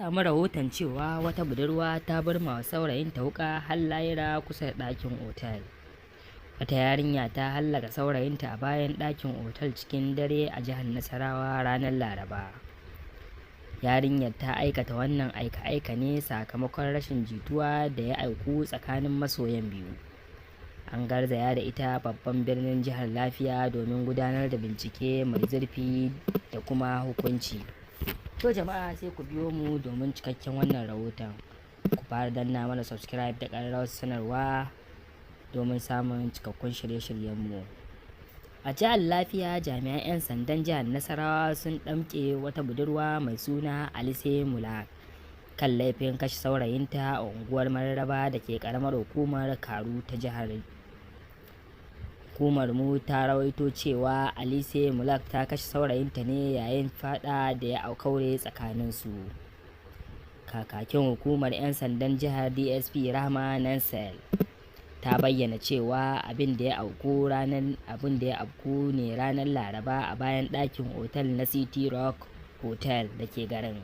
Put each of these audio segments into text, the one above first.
samu rahoton cewa wata budurwa ta bar ma saurayinta wuƙa har lahira kusa da ɗakin otal. Wata yarinya ta hallaka saurayinta a bayan ɗakin otal cikin dare a jihar Nasarawa ranar Laraba. Yarinyar ta aikata wannan aika-aika ne sakamakon rashin jituwa da ya auku tsakanin masoyan biyu. An garzaya da ita babban birnin jihar lafiya domin gudanar da bincike mai zurfi da kuma hukunci. To jama'a, sai ku biyo mu domin cikakken wannan rahoton. Ku fara danna mana subscribe da ƙararrawar sanarwa domin samun cikakkun shirye-shiryenmu. A jihar lafiya, jami'an 'yan sandan jihar Nasarawa sun ɗamƙe wata budurwa mai suna Alice Mulak kan laifin kashe saurayinta a unguwar Mararraba da ke ƙaramar hukumar Karu ta jihar. Hukumar mu ta rawaito cewa Alice Mulak ta kashe saurayinta ne yayin fada da ya kaure tsakaninsu. Kakakin hukumar 'yan sandan jihar DSP Rahma Nansel ta bayyana cewa abin da ya auku ne ranar Laraba a bayan ɗakin otal na City Rock Hotel da ke garin.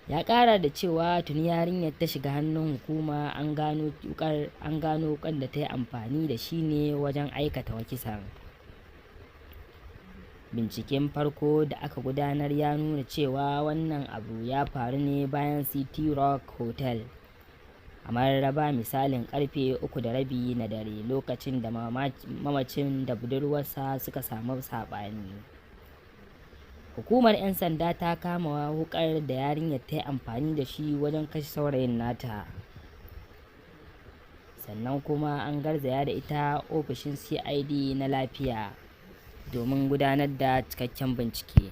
Ya ƙara da cewa tuni yarinyar ta shiga hannun hukuma. An gano wuƙar da ta yi amfani da shi ne wajen aikata kisan. Binciken farko da aka gudanar ya nuna cewa wannan abu ya faru ne bayan City Rock Hotel a Mararraba misalin karfe 3:30 na dare, lokacin da mamacin da budurwarsa suka samu saɓani. Hukumar 'yan sanda ta kama wuƙar da yarinyar ta yi amfani da shi wajen kashe saurayin nata, sannan kuma an garzaya da ita ofishin CID na lafiya domin gudanar da cikakken bincike.